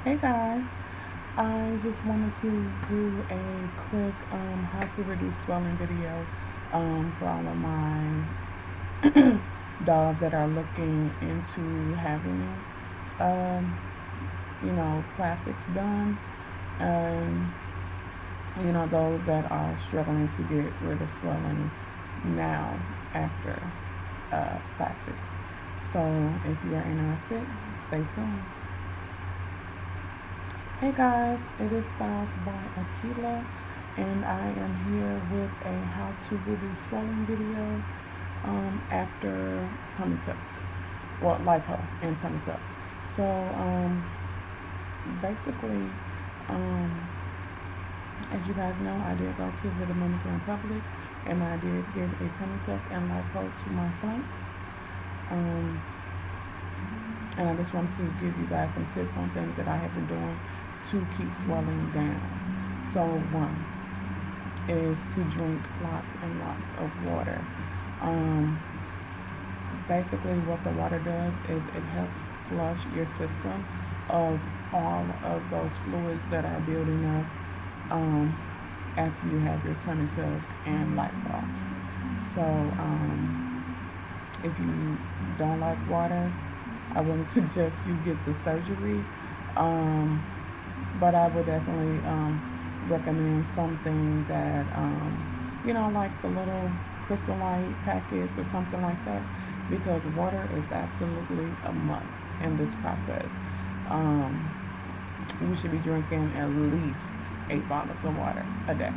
Hey guys, I just wanted to do a quick how to reduce swelling video for all of my dolls that are looking into having um, plastics done, and those that are struggling to get rid of swelling now after plastics. So if you are interested, stay tuned. Hey guys, it is Styles by Akila, and I am here with a how to reduce swelling video after tummy tuck, well, lipo and tummy tuck. So basically, um, as you guys know, I did go to the Dominican Republic, and I did give a tummy tuck and lipo to my flanks. Um, and I just wanted to give you guys some tips on things that I have been doing to keep swelling down. So one is to drink lots and lots of water. Basically what the water does is it helps flush your system of all of those fluids that are building up after you have your tummy tuck and lipo. So if you don't like water, I wouldn't suggest you get the surgery, but I would definitely recommend something that, like the little Crystal Light packets or something like that, because water is absolutely a must in this process. You should be drinking at least 8 bottles of water a day.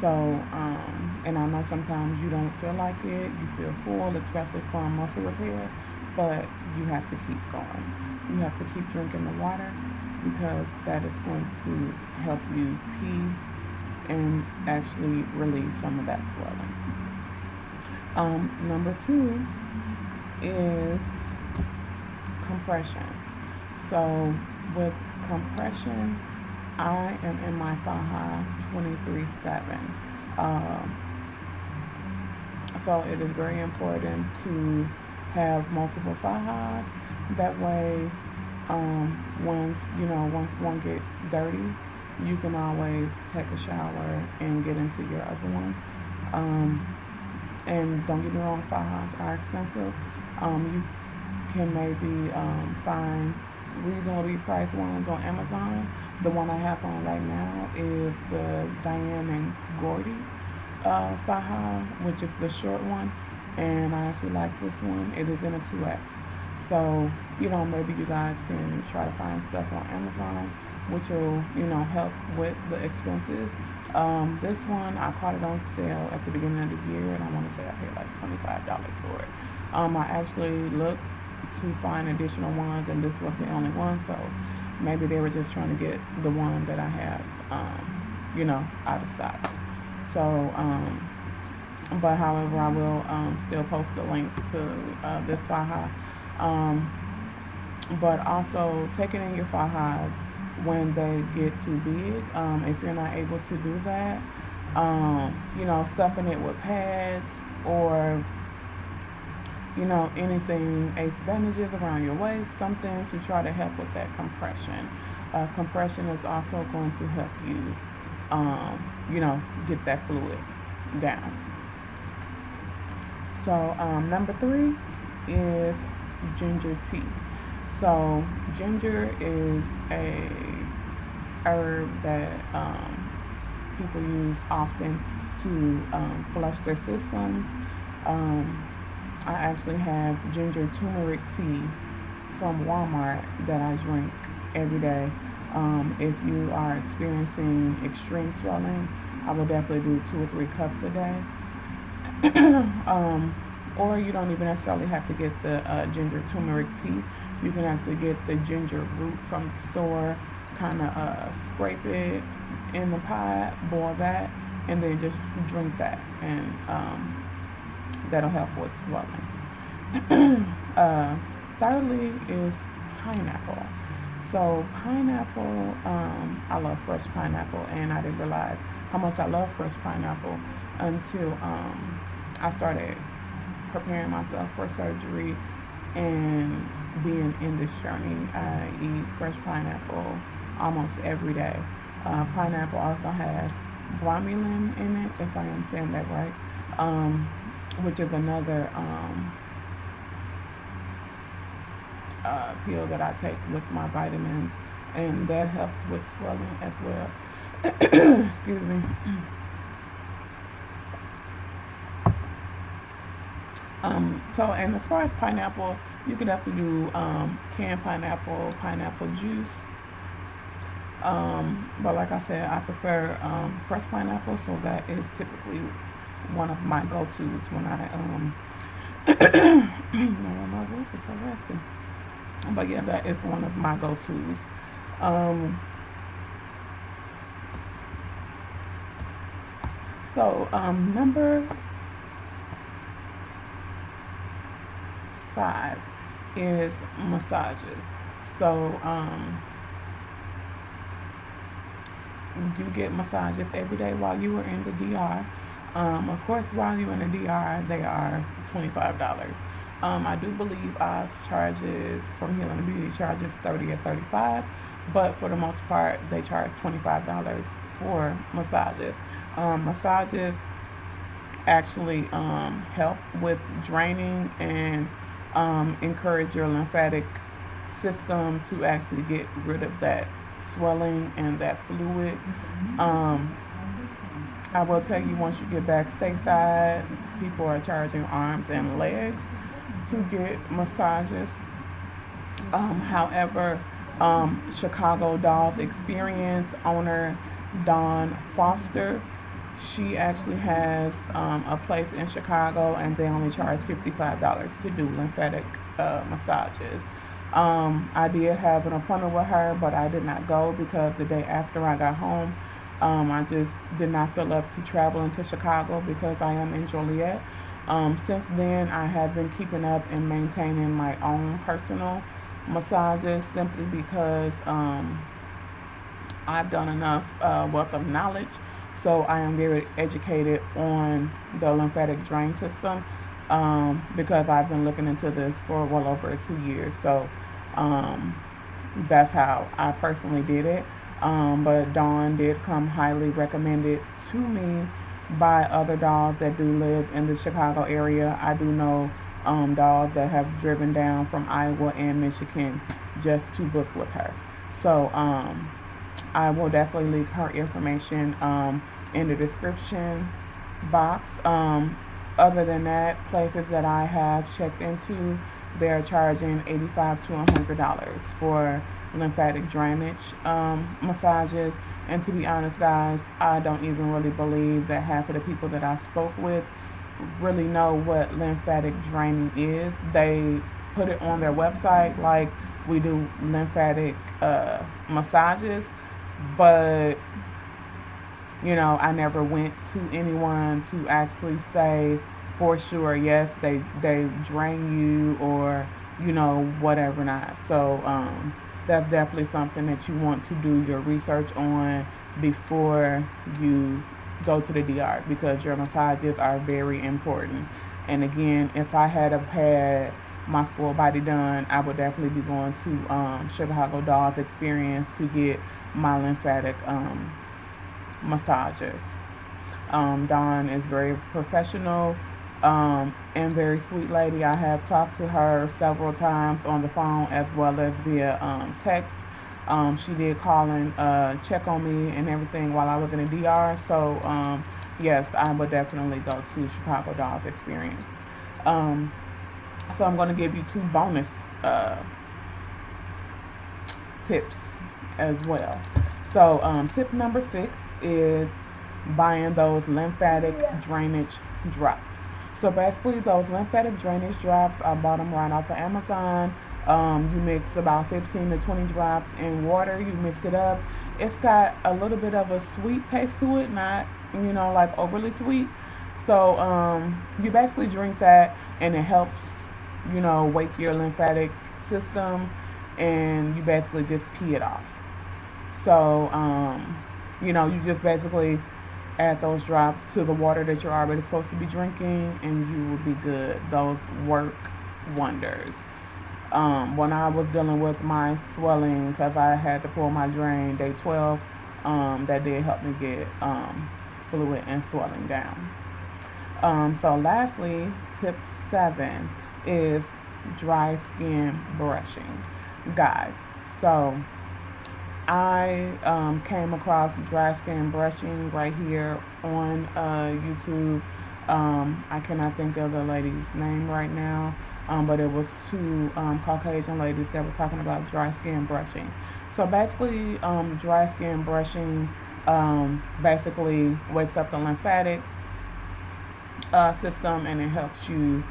So, and I know sometimes you don't feel like it, you feel full, especially from muscle repair, but you have to keep going. You have to keep drinking the water because that is going to help you pee and actually relieve some of that swelling. Number 2 is compression. So with compression, I am in my faja 23/7. So it is very important to have multiple fajas. That way, once one gets dirty, you can always take a shower and get into your other one. And don't get me wrong, fajas are expensive. You can maybe find reasonably priced ones on Amazon. The one I have on right now is the Diane and Gordy faja, which is the short one, and I actually like this one. It is in a 2X. So, maybe you guys can try to find stuff on Amazon, which will, help with the expenses. This one, I caught it on sale at the beginning of the year, and I want to say I paid like $25 for it. I actually looked to find additional ones, and this was the only one, so maybe they were just trying to get the one that I have, out of stock. So, but however, I will still post the link to this faja. But also taking in your fajas when they get too big. If you're not able to do that, stuffing it with pads or anything, ace bandages around your waist, something to try to help with that compression. Compression is also going to help you, get that fluid down. So number 3 is ginger tea. So ginger is a herb that people use often to flush their systems. I actually have ginger turmeric tea from Walmart that I drink every day. If you are experiencing extreme swelling, I will definitely do 2 or 3 cups a day. Or you don't even necessarily have to get the ginger turmeric tea. You can actually get the ginger root from the store, kind of scrape it in the pot, boil that, and then just drink that, and that'll help with swelling. Thirdly is pineapple. So pineapple, I love fresh pineapple, and I didn't realize how much I love fresh pineapple until I started preparing myself for surgery, and being in this journey. I eat fresh pineapple almost every day. Pineapple also has bromelain in it, if I am saying that right, which is another pill that I take with my vitamins, and that helps with swelling as well. Excuse me. So, and as far as pineapple, you could have to do canned pineapple, pineapple juice. But like I said, I prefer fresh pineapple, so that is typically one of my go-tos when I no, my voice is so raspy. But yeah, that is one of my go-tos. Number 5 is massages. So, you get massages every day while you are in the DR. Of course, while you're in the DR, they are $25. I do believe Oz charges from Healing and Beauty charges $30 or $35, but for the most part, they charge $25 for massages. Massages actually help with draining and encourage your lymphatic system to actually get rid of that swelling and that fluid. I will tell you, once you get back stateside, people are charging arms and legs to get massages. However, Chicago Dollz Experience owner Dawn Foster, she actually has a place in Chicago, and they only charge $55 to do lymphatic massages. I did have an appointment with her, but I did not go because the day after I got home, I just did not feel up to traveling to Chicago because I am in Joliet. Since then, I have been keeping up and maintaining my own personal massages simply because I've done enough wealth of knowledge. So I am very educated on the lymphatic drain system because I've been looking into this for well over 2 years. So that's how I personally did it. But Dawn did come highly recommended to me by other dolls that do live in the Chicago area. I do know dolls that have driven down from Iowa and Michigan just to book with her. So I will definitely leave her information in the description box. Other than that, places that I have checked into, they're charging $85 to $100 for lymphatic drainage massages. And to be honest, guys, I don't even really believe that half of the people that I spoke with really know what lymphatic draining is. They put it on their website like we do lymphatic massages, but you know, I never went to anyone to actually say for sure, yes, they drain you, or you know, whatever not. So that's definitely something that you want to do your research on before you go to the DR, because your massages are very important. And again, if I had have had my full body done, I would definitely be going to Chicago Dollz Experience to get my lymphatic massages. Dawn is very professional and very sweet lady. I have talked to her several times on the phone as well as via text. She did call and check on me and everything while I was in the DR. So yes, I would definitely go to Chicago Dollz Experience. So I'm going to give you 2 bonus tips as well. So tip number 6 is buying those lymphatic drainage drops. So basically, those lymphatic drainage drops, I bought them right off of Amazon. You mix about 15 to 20 drops in water. You mix it up. It's got a little bit of a sweet taste to it, not, you know, like overly sweet. So you basically drink that, and it helps, you know, wake your lymphatic system, and you basically just pee it off. So, you know, you just basically add those drops to the water that you're already supposed to be drinking, and you will be good. Those work wonders. when I was dealing with my swelling, because I had to pull my drain day 12, that did help me get fluid and swelling down. So lastly, tip 7 is dry skin brushing. Guys, so I came across dry skin brushing right here on YouTube. I cannot think of the lady's name right now, but it was two Caucasian ladies that were talking about dry skin brushing. So basically, dry skin brushing basically wakes up the lymphatic system, and it helps you,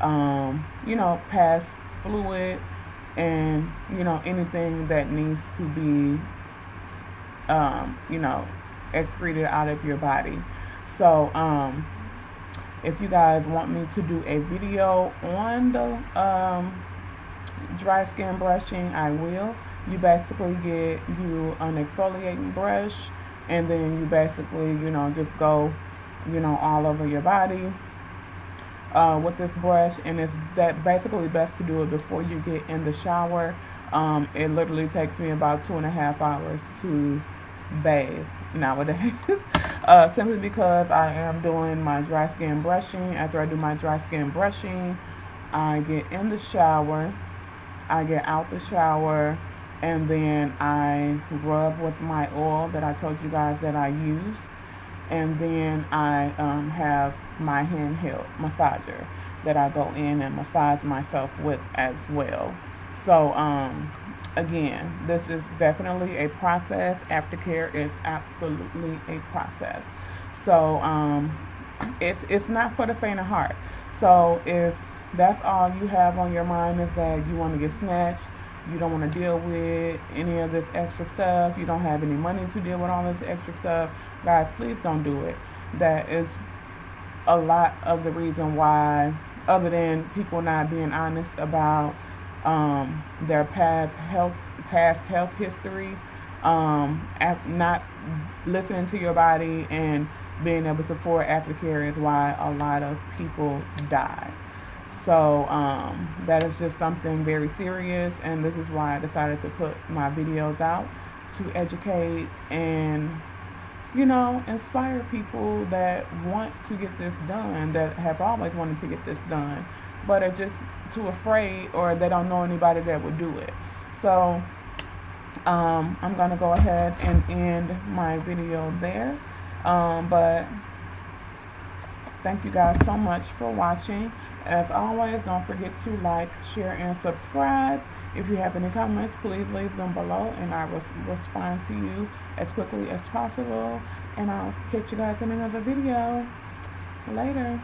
pass fluid and, anything that needs to be, excreted out of your body. So, if you guys want me to do a video on the dry skin brushing, I will. You basically get you an exfoliating brush, and then you basically, just go, all over your body with this brush. And it's that basically best to do it before you get in the shower. It literally takes me about 2.5 hours to bathe nowadays. Simply because I am doing my dry skin brushing. After I do my dry skin brushing, I get in the shower, I get out the shower, and then I rub with my oil that I told you guys that I use. And then I have my handheld massager that I go in and massage myself with as well. So, again, this is definitely a process. Aftercare is absolutely a process. So, it's not for the faint of heart. So, if that's all you have on your mind is that you want to get snatched, you don't want to deal with any of this extra stuff, you don't have any money to deal with all this extra stuff, guys, please don't do it. That is a lot of the reason why, other than people not being honest about their past health history, not listening to your body and being able to afford aftercare is why a lot of people die. So that is just something very serious, and this is why I decided to put my videos out to educate and, inspire people that want to get this done, that have always wanted to get this done, but are just too afraid, or they don't know anybody that would do it. So I'm going to go ahead and end my video there. But thank you guys so much for watching. As always, don't forget to like, share, and subscribe. If you have any comments, please leave them below, and I will respond to you as quickly as possible. And I'll catch you guys in another video. Later.